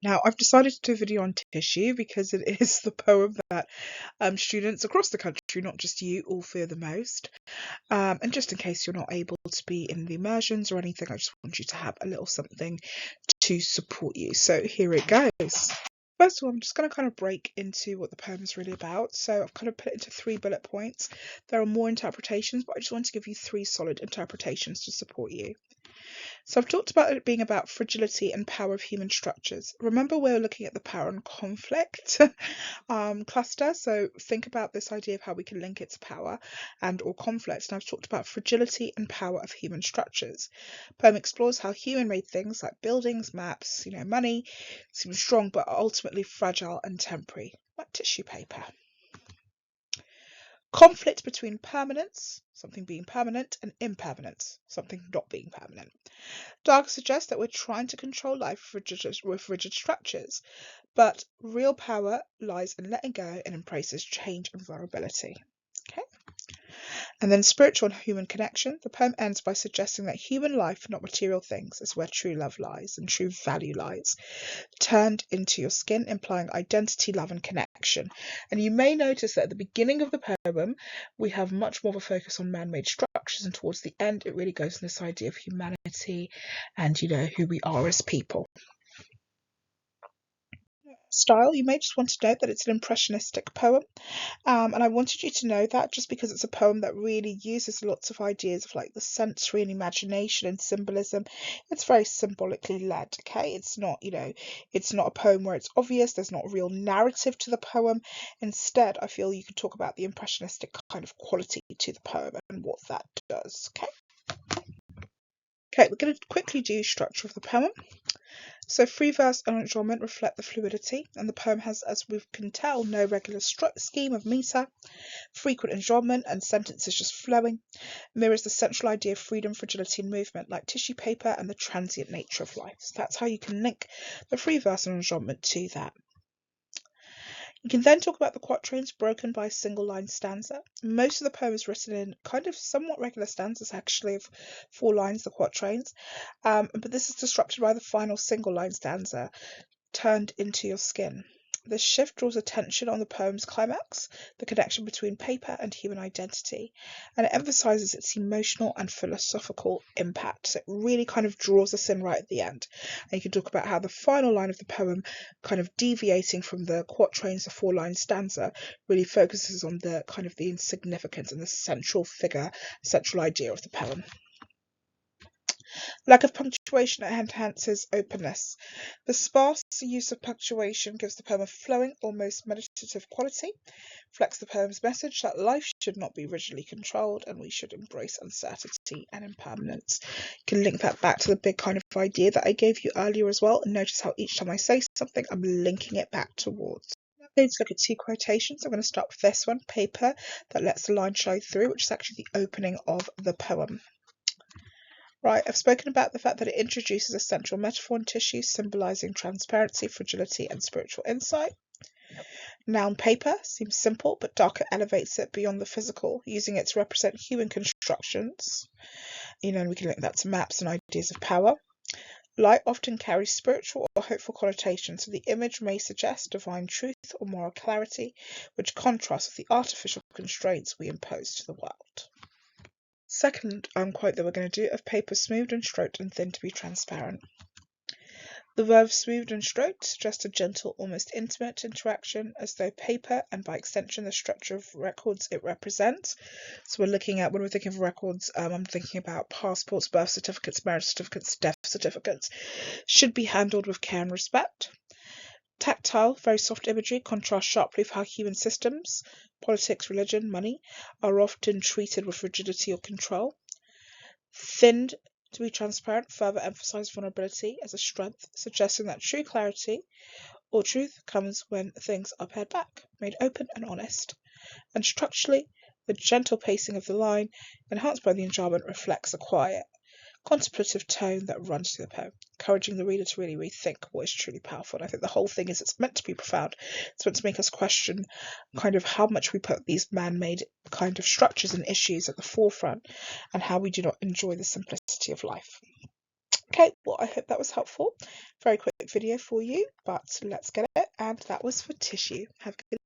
Now, I've decided to do a video on tissue because it is the poem that students across the country, not just you, all fear the most. And just in case you're not able to be in the immersions or anything, I just want you to have a little something to support you. So here it goes. First of all, I'm just going to kind of break into what the poem is really about. So I've kind of put it into 3 bullet points. There are more interpretations, but I just want to give you 3 solid interpretations to support you. So I've talked about it being about fragility and power of human structures. Remember, we're looking at the power and conflict cluster. So think about this idea of how we can link it to power and or conflict. And I've talked about fragility and power of human structures. Poem explores how human-made things like buildings, maps, money, seem strong but are ultimately fragile and temporary, like tissue paper. Conflict between permanence, something being permanent, and impermanence, something not being permanent. Dark suggests that we're trying to control life with rigid structures, but real power lies in letting go and embraces change and vulnerability. Okay. And then spiritual and human connection. The poem ends by suggesting that human life, not material things, is where true love lies and true value lies. Turned into your skin, implying identity, love, and connection. And you may notice that at the beginning of the poem, we have much more of a focus on man-made structures, and towards the end, it really goes in this idea of humanity and, who we are as people. Style, you may just want to note that it's an impressionistic poem, and I wanted you to know that just because it's a poem that really uses lots of ideas of like the sensory and imagination and symbolism. It's very symbolically led. Okay, it's not it's not a poem where it's obvious. There's not a real narrative to the poem. Instead, I feel you could talk about the impressionistic kind of quality to the poem and what that does. Okay, we're going to quickly do structure of the poem. So free verse and enjambment reflect the fluidity, and the poem has, as we can tell, no regular scheme of metre. Frequent enjambment and sentences just flowing mirrors the central idea of freedom, fragility, and movement, like tissue paper and the transient nature of life. So that's how you can link the free verse and enjambment to that. You can then talk about the quatrains broken by a single line stanza. Most of the poem is written in kind of somewhat regular stanzas, actually, of 4 lines, the quatrains, but this is disrupted by the final single line stanza, turned into your skin. This shift draws attention on the poem's climax, the connection between paper and human identity, and it emphasises its emotional and philosophical impact. So it really kind of draws us in right at the end. And you can talk about how the final line of the poem, kind of deviating from the quatrains, the 4-line stanza, really focuses on the kind of the insignificance and the central figure, central idea of the poem. Lack of punctuation enhances openness. The sparse use of punctuation gives the poem a flowing, almost meditative quality, reflects the poem's message that life should not be rigidly controlled and we should embrace uncertainty and impermanence. You can link that back to the big kind of idea that I gave you earlier as well, and notice how each time I say something, I'm linking it back towards. Let's look at 2 quotations. I'm going to start with this one, paper that lets the line show through, which is actually the opening of the poem. Right, I've spoken about the fact that it introduces a central metaphor in tissue, symbolising transparency, fragility, and spiritual insight. Noun paper seems simple, but Darker elevates it beyond the physical, using it to represent human constructions. And we can link that to maps and ideas of power. Light often carries spiritual or hopeful connotations, so the image may suggest divine truth or moral clarity, which contrasts with the artificial constraints we impose to the world. Second quote that we're going to do, of paper smoothed and stroked and thin to be transparent. The verb smoothed and stroked suggests a gentle, almost intimate interaction, as though paper, and by extension the structure of records it represents. So we're looking at, when we're thinking of records, I'm thinking about passports, birth certificates, marriage certificates, death certificates, should be handled with care and respect. Tactile, very soft imagery, contrasts sharply with how human systems, politics, religion, money, are often treated with rigidity or control. Thinned to be transparent further emphasise vulnerability as a strength, suggesting that true clarity or truth comes when things are pared back, made open and honest. And structurally, the gentle pacing of the line, enhanced by the enjambment, reflects a quiet, contemplative tone that runs through the poem, encouraging the reader to really rethink what is truly powerful. And I think the whole thing is, it's meant to be profound. It's meant to make us question kind of how much we put these man-made kind of structures and issues at the forefront, and how we do not enjoy the simplicity of life. Okay, well, I hope that was helpful. Very quick video for you, but let's get it. And that was for tissue. Have a good